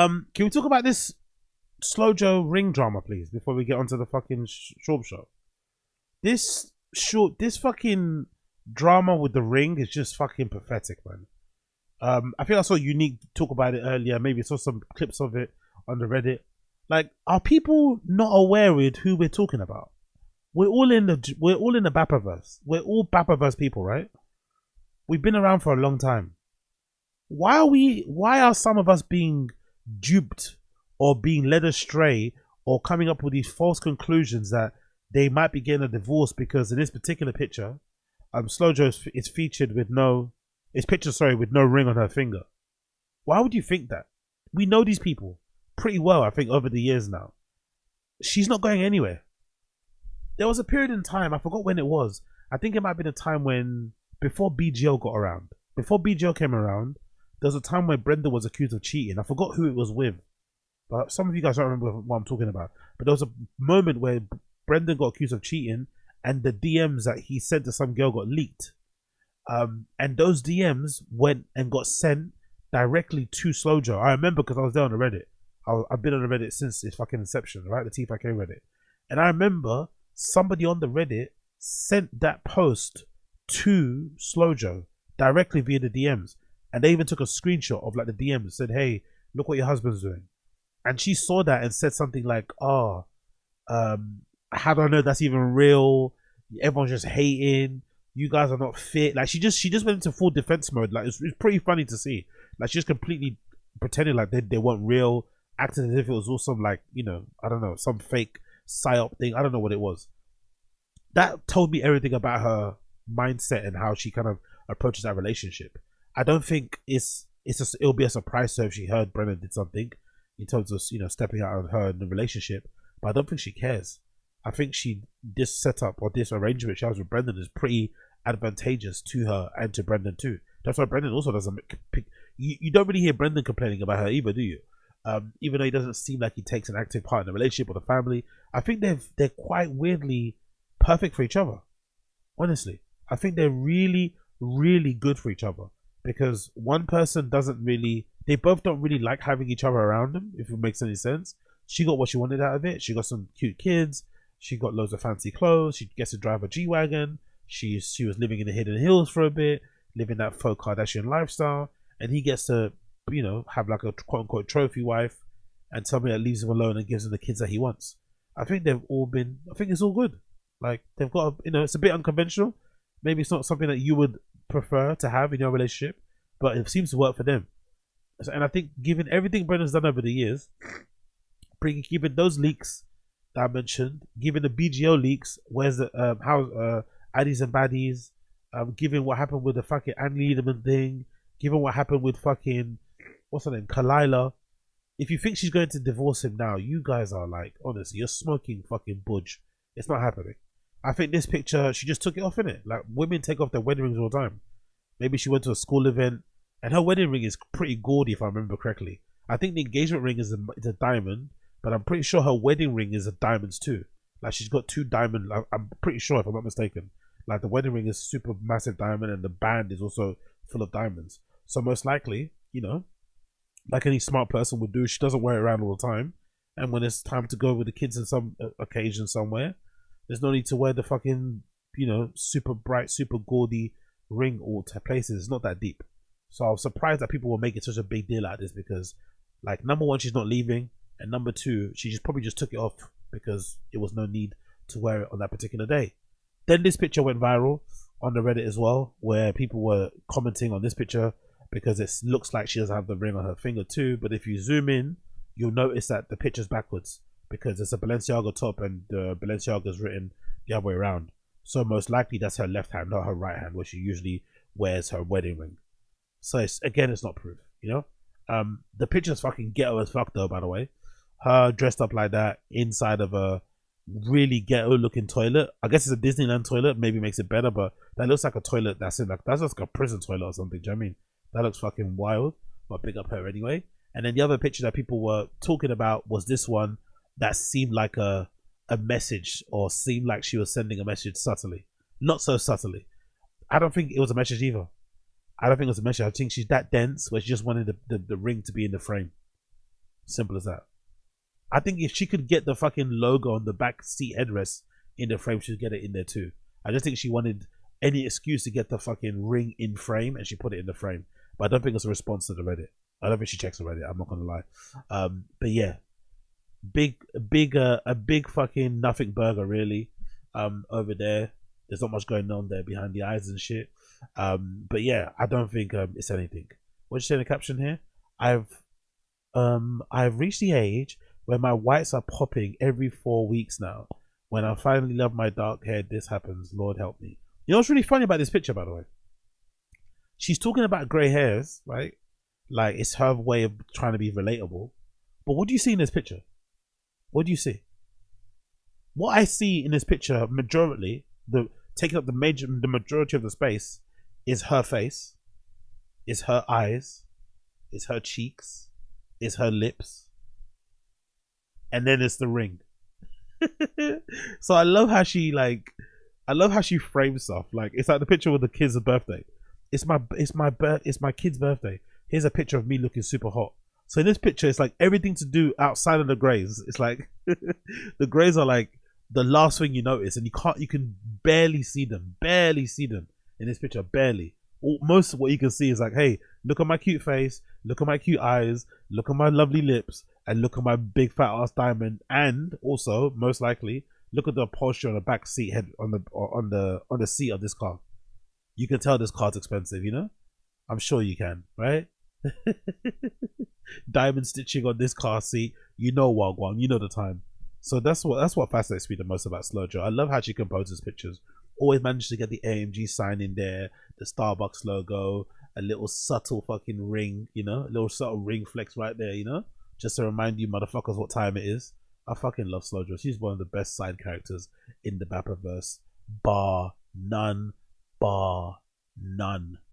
Can we talk about this Slow Joe ring drama, please, before we get onto the fucking Schaub show? This fucking drama with the ring is just fucking pathetic, man. I think I saw Unique talk about it earlier. Maybe saw some clips of it on the Reddit. Like, are people not aware with who we're talking about? We're all in the Bapaverse. We're all Bapaverse people, right? We've been around for a long time. Why are some of us being duped or being led astray or coming up with these false conclusions that they might be getting a divorce because in this particular picture, Slow Joe is featured with no ring on her finger. Why would you think that? We know these people pretty well, I think, over the years now. She's not going anywhere. There was a period in time, I forgot when it was. I think it might have been a time when, before BGO got around. Before BGO came around, there was a time where Brenda was accused of cheating. I forgot who it was with. But some of you guys don't remember what I'm talking about. But there was a moment where Brendan got accused of cheating and the DMs that he sent to some girl got leaked. And those DMs went and got sent directly to Slow Joe. I remember because I was there on the Reddit. I've been on the Reddit since its fucking inception, right? The TFATK Reddit. And I remember somebody on the Reddit sent that post to Slow Joe directly via the DMs. And they even took a screenshot of like the DMs and said, hey, look what your husband's doing. And she saw that and said something like, how do I know that's even real? Everyone's just hating. You guys are not fit. Like she just went into full defense mode. Like it's pretty funny to see. Like she just completely pretended like they weren't real, acting as if it was all some like, you know, I don't know, some fake psyop thing. I don't know what it was. That told me everything about her mindset and how she kind of approaches that relationship. I don't think it'll be a surprise to her if she heard Brennan did something in terms of, you know, stepping out on her in the relationship, but I don't think she cares. I think this setup or this arrangement she has with Brendan is pretty advantageous to her and to Brendan too. That's why Brendan also doesn't pick. You don't really hear Brendan complaining about her either, do you? Even though he doesn't seem like he takes an active part in the relationship or the family, I think they're quite weirdly perfect for each other. Honestly, I think they're really, really good for each other because one person they both don't really like having each other around them, if it makes any sense. She got what she wanted out of it. She got some cute kids. She got loads of fancy clothes. She gets to drive a G-Wagon. She was living in the Hidden Hills for a bit, living that faux Kardashian lifestyle. And he gets to, you know, have like a quote-unquote trophy wife and somebody that leaves him alone and gives him the kids that he wants. I think I think it's all good. Like, they've got, it's a bit unconventional. Maybe it's not something that you would prefer to have in your relationship, but it seems to work for them. And I think given everything Brendan's done over the years, given those leaks that I mentioned, given the BGO leaks, where's the Addies and Baddies, given what happened with the fucking Anne Liederman thing, given what happened with fucking what's her name, Kalila. If you think she's going to divorce him now, you guys are like, honestly, you're smoking fucking budge. It's not happening. I think this picture, she just took it off, innit? Like, women take off their wedding rings all the time. Maybe she went to a school event, and her wedding ring is pretty gaudy, if I remember correctly. I think the engagement ring is a diamond, but I'm pretty sure her wedding ring is a diamonds too. Like, she's got 2 diamonds. I'm pretty sure, if I'm not mistaken. Like, the wedding ring is super massive diamond, and the band is also full of diamonds. So most likely, like any smart person would do, she doesn't wear it around all the time. And when it's time to go with the kids in some occasion somewhere, there's no need to wear the fucking, super bright, super gaudy ring all to places. It's not that deep. So I was surprised that people were making such a big deal out of this because, like, number one, she's not leaving. And number two, she probably just took it off because there was no need to wear it on that particular day. Then this picture went viral on the Reddit as well, where people were commenting on this picture because it looks like she doesn't have the ring on her finger too. But if you zoom in, you'll notice that the picture's backwards because it's a Balenciaga top and Balenciaga's written the other way around. So most likely that's her left hand, not her right hand, where she usually wears her wedding ring. So it's not proof, The picture's fucking ghetto as fuck though, by the way. Her dressed up like that inside of a really ghetto looking toilet. I guess it's a Disneyland toilet, maybe makes it better, but that looks like a toilet that's like a prison toilet or something. Do you know what I mean? That looks fucking wild, but big up her anyway. And then the other picture that people were talking about was this one that seemed like a message, or seemed like she was sending a message subtly. Not so subtly. I don't think it was a message either. I don't think it was a message. I think she's that dense where she just wanted the ring to be in the frame. Simple as that. I think if she could get the fucking logo on the back seat headrest in the frame, she'd get it in there too. I just think she wanted any excuse to get the fucking ring in frame, and she put it in the frame. But I don't think it's a response to the Reddit. I don't think she checks the Reddit. I'm not gonna lie. But yeah, a big fucking nothing burger really. Over there, there's not much going on there behind the eyes and shit. But yeah, I don't think it's anything. What'd you say in the caption here? I've reached the age where my whites are popping every 4 weeks now. When I finally love my dark hair, this happens. Lord help me. You know what's really funny about this picture, by the way? She's talking about grey hairs, right? Like it's her way of trying to be relatable. But what do you see in this picture? What do you see? What I see in this picture, majority, taking up the majority of the space, is her face, is her eyes, is her cheeks, is her lips, and then it's the ring. So I love how she frames stuff. Like it's like the picture with the kid's birthday. It's my kid's birthday. Here's a picture of me looking super hot. So in this picture, it's like everything to do outside of the grays. It's like the grays are like the last thing you notice, and you can barely see them in this picture, barely. Most of what you can see is like, hey, look at my cute face, look at my cute eyes, look at my lovely lips, and look at my big fat ass diamond, and also most likely look at the upholstery on the back seat head on the seat of this car. You can tell this car's expensive, you know? I'm sure you can, right? Diamond stitching on this car seat, you know, Wagwan, you know the time. So that's what fascinates me the most about Slojo. I love how she composes pictures. Always managed to get the AMG sign in there, the Starbucks logo, a little subtle fucking ring, you know, a little subtle ring flex right there, you know, just to remind you motherfuckers what time it is. I fucking love Slojo. She's one of the best side characters in the Bappaverse, bar none.